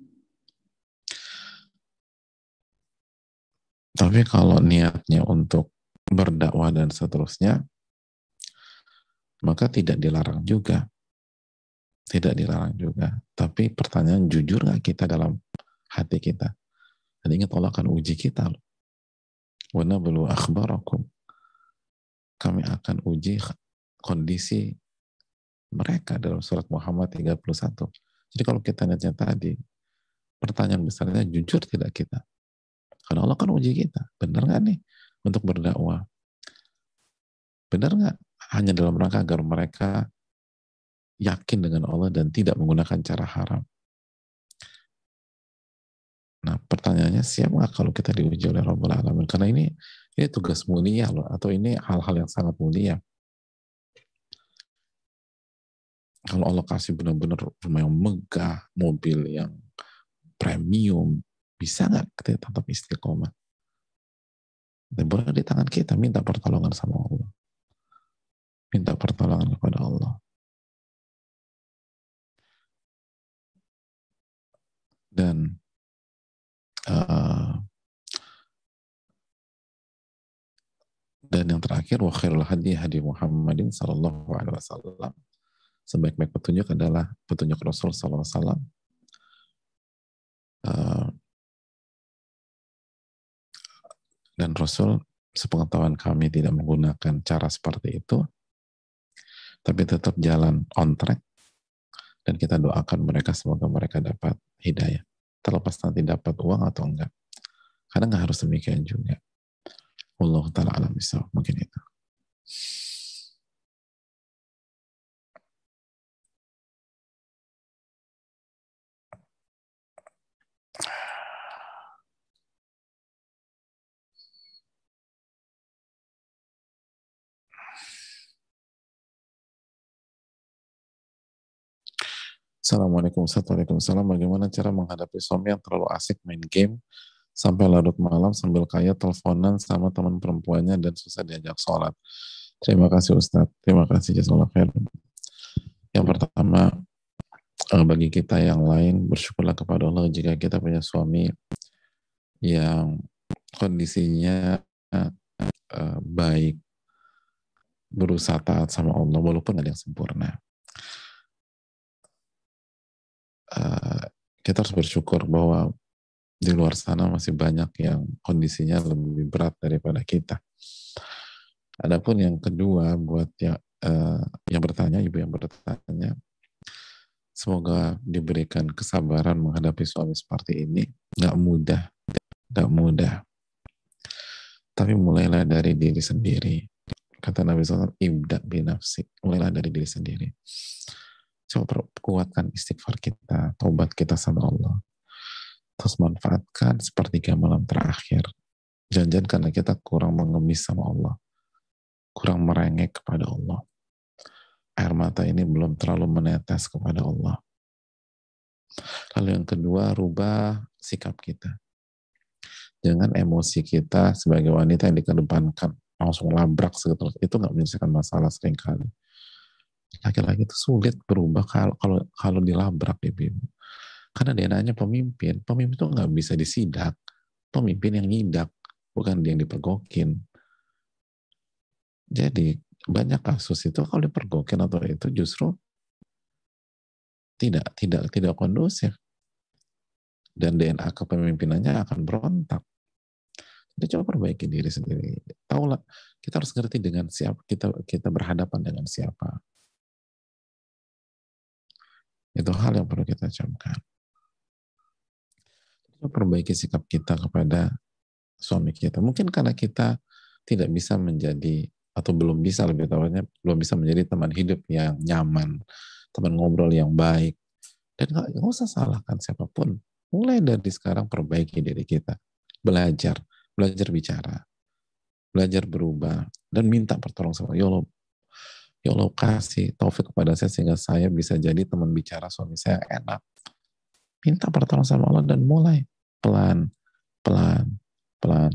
Tapi kalau niatnya untuk berdakwah dan seterusnya, maka tidak dilarang juga. Tidak dilarang juga. Tapi pertanyaan, jujur nggak kita dalam hati kita? Dan ingat, Allah akan uji kita. Wa nablu akhbarakum. Kami akan uji kondisi mereka dalam surat Muhammad 31. Jadi kalau kita niatnya tadi, pertanyaan besarnya, jujur tidak kita? Karena Allah kan uji kita. Benar nggak nih untuk berdakwah? Benar nggak hanya dalam rangka agar mereka yakin dengan Allah dan tidak menggunakan cara haram? Nah, pertanyaannya, siap nggak kalau kita diuji oleh Rabbul Alamin? Karena ini tugas mulia loh, atau ini hal-hal yang sangat mulia. Kalau Allah kasih benar-benar rumah yang megah, mobil yang premium, bisa nggak kita tetap istiqomah? Dan boleh di tangan kita minta pertolongan sama Allah. Minta pertolongan kepada Allah. Dan yang terakhir, wa khairul hadi hadi Muhammadin sallallahu alaihi wasallam. Sebaik-baik petunjuk adalah petunjuk Rasul sallallahu alaihi wasallam. Dan Rasul, sepengetahuan kami, tidak menggunakan cara seperti itu. tapi tetap jalan on track, dan kita doakan mereka semoga mereka dapat hidayah. Terlepas nanti dapat uang atau enggak. Karena nggak harus demikian juga. Wallahu ta'ala alam bisawab. Mungkin itu. Assalamualaikum warahmatullahi wabarakatuh. Bagaimana cara menghadapi suami yang terlalu asik main game sampai larut malam sambil kaya teleponan sama teman perempuannya dan susah diajak sholat? Terima kasih Ustadz. Terima kasih jazakallahu khair. Yang pertama, bagi kita yang lain, bersyukurlah kepada Allah jika kita punya suami yang kondisinya baik, berusaha taat sama Allah walaupun ada yang sempurna. Kita harus bersyukur bahwa di luar sana masih banyak yang kondisinya lebih berat daripada kita. Adapun yang kedua, buat yang bertanya, ibu yang bertanya, semoga diberikan kesabaran menghadapi suami seperti ini. Nggak mudah. Tapi mulailah dari diri sendiri. Kata Nabi SAW, ibda binafsik. Mulailah dari diri sendiri. Coba kuatkan istighfar kita, taubat kita sama Allah. Terus manfaatkan sepertiga malam terakhir. Jangan-jangan karena kita kurang mengemis sama Allah, kurang merengek kepada Allah. Air mata ini belum terlalu menetes kepada Allah. Lalu yang kedua, rubah sikap kita. Jangan emosi kita sebagai wanita yang dikedepankan, langsung labrak segitu. Itu nggak menyelesaikan masalah seringkali. Laki-laki itu sulit berubah kalau dilabrak, ibu. Karena DNA-nya pemimpin itu nggak bisa disidak. Pemimpin yang nyidak, bukan dia yang dipergokin. Jadi banyak kasus itu kalau dipergokin atau itu justru tidak kondusif, dan DNA kepemimpinannya akan berontak. Jadi coba perbaiki diri sendiri. Tahulah, kita harus ngerti dengan siapa kita berhadapan dengan siapa. Itu hal yang perlu kita camkan. Coba perbaiki sikap kita kepada suami kita. Mungkin karena kita tidak bisa menjadi, atau belum bisa, lebih tepatnya belum bisa menjadi teman hidup yang nyaman, teman ngobrol yang baik. Dan nggak usah salahkan siapapun. Mulai dari sekarang perbaiki diri kita. Belajar bicara, belajar berubah, dan minta pertolongan sama Allah. Ya Allah, kasih taufik kepada saya sehingga saya bisa jadi teman bicara suami saya yang enak. Minta pertolongan sama Allah dan mulai pelan,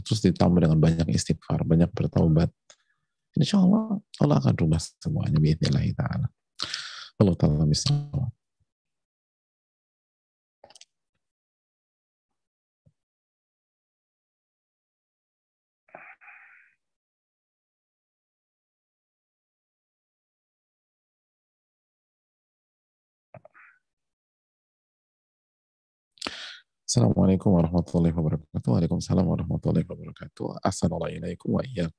terus ditambah dengan banyak istighfar, banyak bertaubat. Insya Allah, Allah akan rubah semuanya biidznillah ta'ala. Allah ta'ala bismillah. Assalamualaikum warahmatullahi wabarakatuh. Waalaikumsalam warahmatullahi wabarakatuh. Assalamualaikum wa iyyak.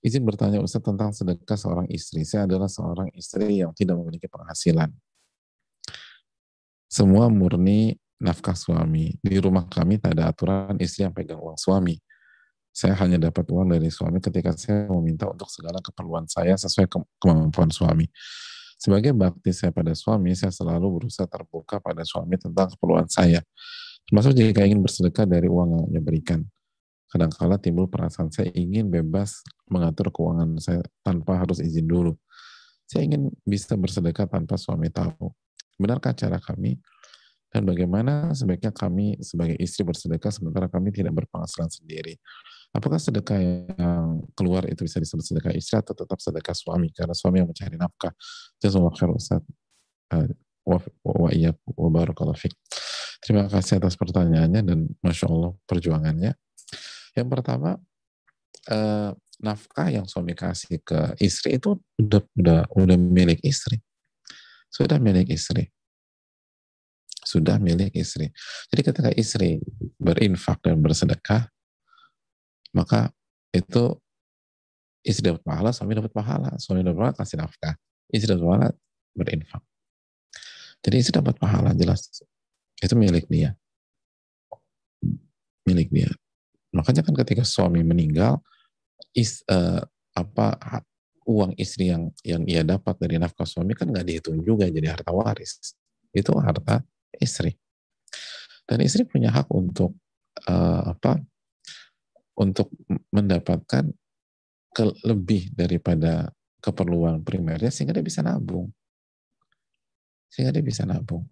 Izin bertanya Ustaz tentang sedekah seorang istri. Saya adalah seorang istri yang tidak memiliki penghasilan. Semua murni nafkah suami. Di rumah kami tak ada aturan istri yang pegang uang suami. Saya hanya dapat uang dari suami ketika saya meminta untuk segala keperluan saya sesuai kemampuan suami. Sebagai bakti saya pada suami, saya selalu berusaha terbuka pada suami tentang keperluan saya. Termasuk jika ingin bersedekah dari uang yang dia berikan. Kadang-kala timbul perasaan saya ingin bebas mengatur keuangan saya tanpa harus izin dulu. Saya ingin bisa bersedekah tanpa suami tahu. Benarkah cara kami? Dan bagaimana sebaiknya kami sebagai istri bersedekah sementara kami tidak berpenghasilan sendiri? Apakah sedekah yang keluar itu bisa disebut sedekah istri atau tetap sedekah suami? Karena suami yang mencari nafkah. Jazakallahu khair Ustaz. Wa iyyakum wa barakallahu fiik. Terima kasih atas pertanyaannya dan Masya Allah perjuangannya. Yang pertama, nafkah yang suami kasih ke istri itu udah milik istri. Sudah milik istri. Jadi ketika istri berinfak dan bersedekah, maka itu istri dapat pahala, suami dapat pahala. Suami dapat pahala kasih nafkah. Istri dan anak berinfak. Jadi istri dapat pahala jelas. Itu milik dia. Milik dia. Makanya kan ketika suami meninggal, is, uh, apa uang istri yang ia dapat dari nafkah suami kan nggak dihitung juga jadi harta waris. Itu harta istri. Dan istri punya hak untuk untuk mendapatkan lebih daripada keperluan primernya sehingga dia bisa nabung. Sehingga dia bisa nabung.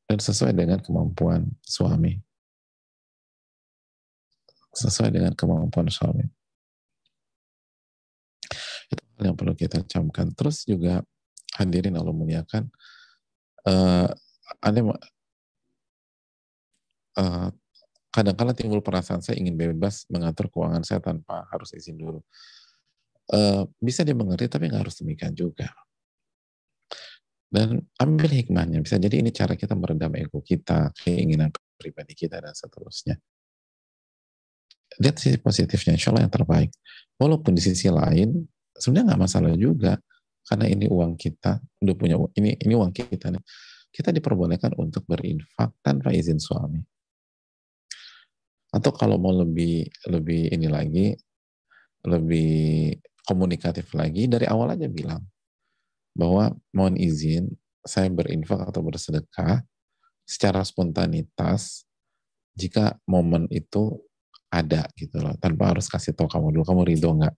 Dan sesuai dengan kemampuan suami. Sesuai dengan kemampuan suami. Itu hal yang perlu kita camkan. Terus juga hadirin Allah muliakan, ada kadang-kadang timbul perasaan saya ingin bebas mengatur keuangan saya tanpa harus izin dulu. Bisa dimengerti tapi nggak harus demikian juga. Dan ambil hikmahnya. Bisa jadi ini cara kita meredam ego kita, keinginan pribadi kita, dan seterusnya. Lihat sisi positifnya, insya Allah yang terbaik. Walaupun di sisi lain, sebenarnya nggak masalah juga. Karena ini uang kita, udah punya ini uang kita nih. Kita diperbolehkan untuk berinfak tanpa izin suami. Atau kalau mau lebih ini lagi, lebih komunikatif lagi, dari awal aja bilang bahwa mohon izin saya berinfak atau bersedekah secara spontanitas jika momen itu ada gitu loh, tanpa harus kasih tahu kamu dulu, kamu ridho nggak?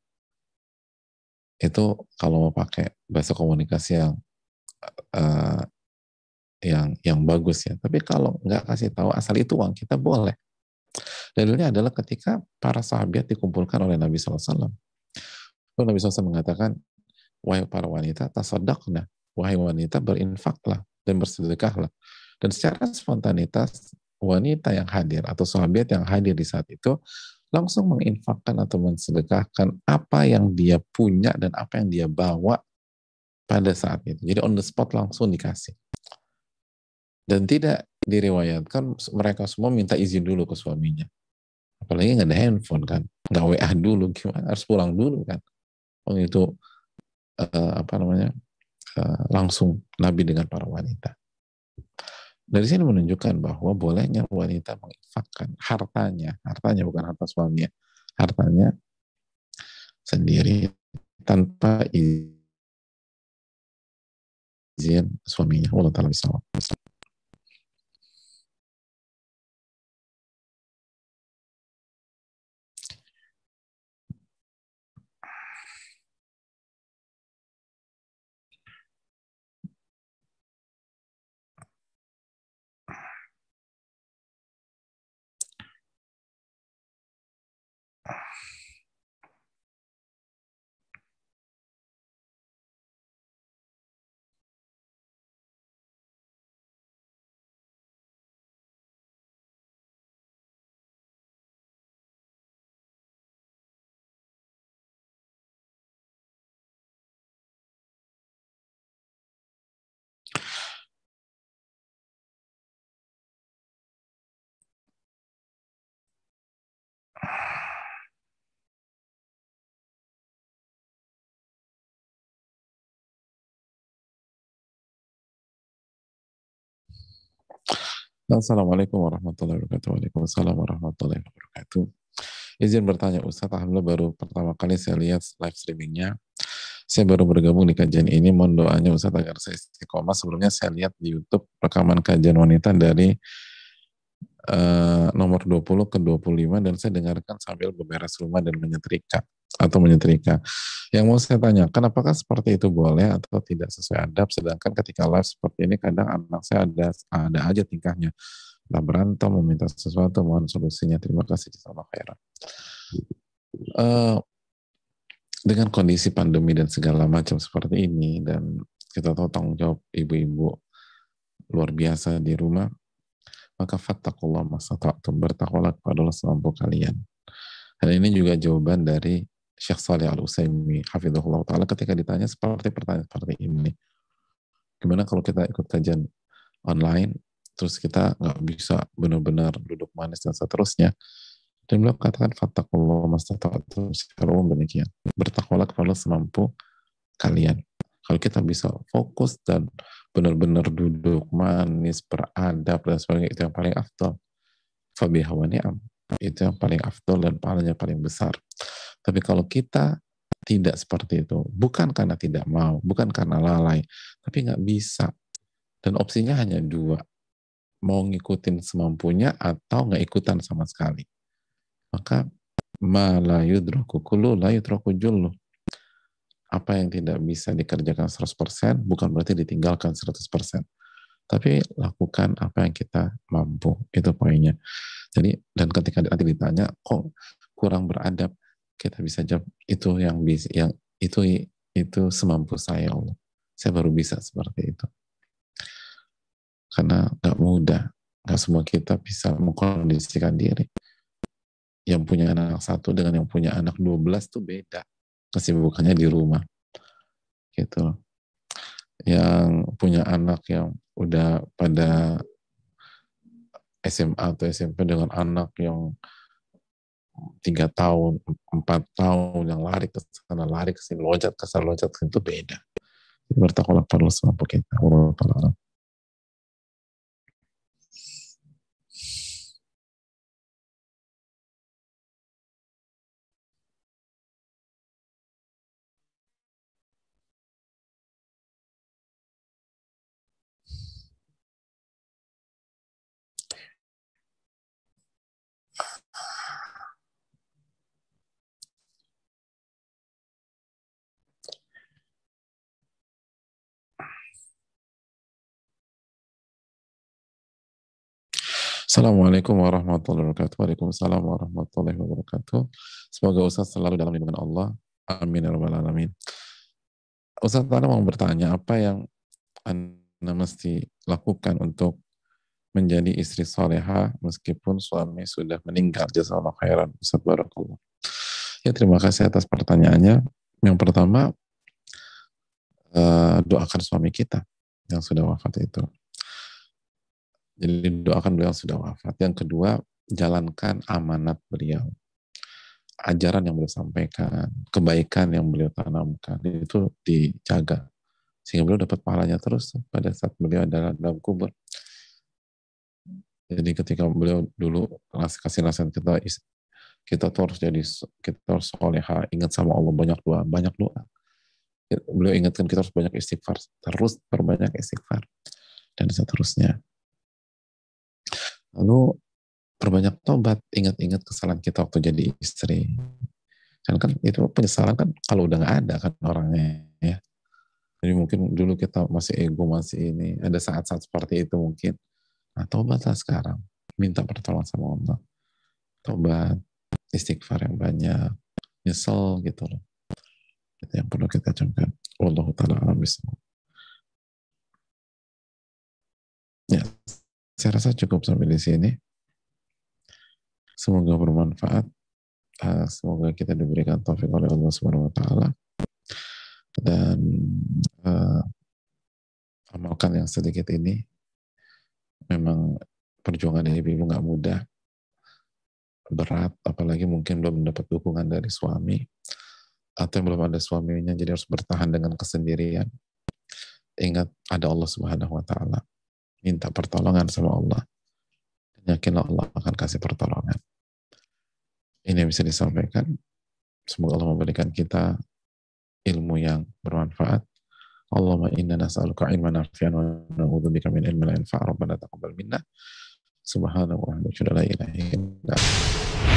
Itu kalau mau pakai bahasa komunikasi uh, yang bagus ya. Tapi kalau nggak kasih tahu asal itu uang kita boleh. Dalilnya adalah ketika para sahabat dikumpulkan oleh Nabi SAW. Lalu Nabi SAW mengatakan, wahai para wanita, tasaddaqna, wahai wanita berinfaklah dan bersedekahlah. Dan secara spontanitas wanita yang hadir atau sahabat yang hadir di saat itu langsung menginfakkan atau mensedekahkan apa yang dia punya dan apa yang dia bawa pada saat itu. Jadi on the spot langsung dikasih. Dan tidak diriwayatkan mereka semua minta izin dulu ke suaminya. Apalagi nggak ada handphone kan, nggak WA dulu, gimana harus pulang dulu kan. Oh itu langsung Nabi dengan para wanita. Dari sini menunjukkan bahwa bolehnya wanita menginfakkan hartanya bukan harta suaminya, hartanya sendiri tanpa izin suaminya. Allah Ta'ala bisa. Assalamualaikum warahmatullahi wabarakatuh. Waalaikumsalam warahmatullahi wabarakatuh. Izin bertanya Ustaz, alhamdulillah baru pertama kali saya lihat live streamingnya. Saya baru bergabung di kajian ini, mohon doanya Ustaz agar saya istiqomah. Sebelumnya saya lihat di YouTube rekaman kajian wanita dari nomor 20 ke 25 dan saya dengarkan sambil beberes rumah dan menyetrika. Yang mau saya tanyakan, apakah seperti itu boleh atau tidak sesuai adab? Sedangkan ketika live seperti ini kadang anak saya ada aja tingkahnya, lah berantem, meminta sesuatu, mohon solusinya. Terima kasih, jazakallahu khairan. Dengan kondisi pandemi dan segala macam seperti ini, dan kita tahu tanggung jawab ibu-ibu luar biasa di rumah, maka fattakullah mastata'tum, bertakwalah kepada Allah semampu kalian. Dan ini juga jawaban dari Syekh Shalih Al-Utsaimin hafizahullah ta'ala ketika ditanya seperti pertanyaan seperti ini. Gimana kalau kita ikut kajian online, terus kita nggak bisa benar-benar duduk manis dan seterusnya. Dan beliau katakan fattakullah mastata'tum, secara umum demikian. Bertakwalah kepada Allah semampu kalian. Kalau kita bisa fokus dan benar-benar duduk manis, beradab dan sebagainya, itu yang paling afdal. Fabiha wa ni'am. Itu yang paling afdal dan pahalanya paling besar. Tapi kalau kita tidak seperti itu, bukan karena tidak mau, bukan karena lalai, tapi nggak bisa. Dan opsinya hanya dua, mau ngikutin semampunya atau nggak ikutan sama sekali. Maka ma la yudraku kullu la yudraku jullu. Apa yang tidak bisa dikerjakan 100% bukan berarti ditinggalkan 100%. Tapi lakukan apa yang kita mampu. Itu poinnya. Jadi, dan ketika nanti ditanya, kok kurang beradab, kita bisa jawab, itu yang bisa, yang itu semampu saya, Allah. Saya baru bisa seperti itu. Karena nggak mudah. Nggak semua kita bisa mengkondisikan diri. Yang punya anak satu dengan yang punya anak 12 tuh beda. Kesibukannya di rumah. Gitu. Yang punya anak yang udah pada SMA atau SMP dengan anak yang 3 tahun, 4 tahun yang lari ke sana, lari ke sini, loncat ke sana, loncat ke sini, itu beda. Bertakwalah perlu semampu kita. Assalamualaikum warahmatullahi wabarakatuh. Waalaikumsalam warahmatullahi wabarakatuh. Semoga Ustaz selalu dalam lindungan Allah. Amin ya rabbal alamin. Ustaz, Anda mau bertanya, apa yang Anda mesti lakukan untuk menjadi istri soleha meskipun suami sudah meninggal? Jazakallahu khairan, Ustaz, barakallah. Ya, terima kasih atas pertanyaannya. Yang pertama, doakan suami kita yang sudah wafat itu. Jadi doakan beliau yang sudah wafat. Yang kedua, jalankan amanat beliau. Ajaran yang beliau sampaikan, kebaikan yang beliau tanamkan, itu dijaga. Sehingga beliau dapat pahalanya terus pada saat beliau adalah dalam kubur. Jadi ketika beliau dulu kasih nasihat kita tuh harus kita harus soleha, ingat sama Allah, banyak doa, banyak doa. Beliau ingatkan kita harus banyak istighfar, terus perbanyak istighfar, dan seterusnya. Lalu perbanyak tobat, ingat-ingat kesalahan kita waktu jadi istri. Dan kan itu penyesalan kan kalau udah nggak ada kan orangnya, ya. Jadi mungkin dulu kita masih ego, masih ini, ada saat-saat seperti itu mungkin. Nah, tobatlah sekarang, minta pertolongan sama Allah, tobat, istighfar yang banyak, nyesel gitu loh. Itu yang perlu kita camkan. Wallahu ta'ala alam bisawab. Ya, saya rasa cukup sampai di sini. Semoga bermanfaat. Semoga kita diberikan taufik oleh Allah Subhanahu wa taala. Dan amalkan yang sedikit ini. Memang perjuangan ibu-ibu nggak mudah, berat, apalagi mungkin belum mendapat dukungan dari suami atau yang belum ada suaminya, jadi harus bertahan dengan kesendirian. Ingat ada Allah Subhanahu wa taala. Minta pertolongan sama Allah. Yakinlah Allah akan kasih pertolongan. Ini yang bisa disampaikan. Semoga Allah memberikan kita ilmu yang bermanfaat. Allahumma inna nas'aluka ilman nafi'an wa na'udzubika min ilmin la yanfa'. Rabbana taqabbal minna. Subhanahu wa ta'ala la ilaha illa anta.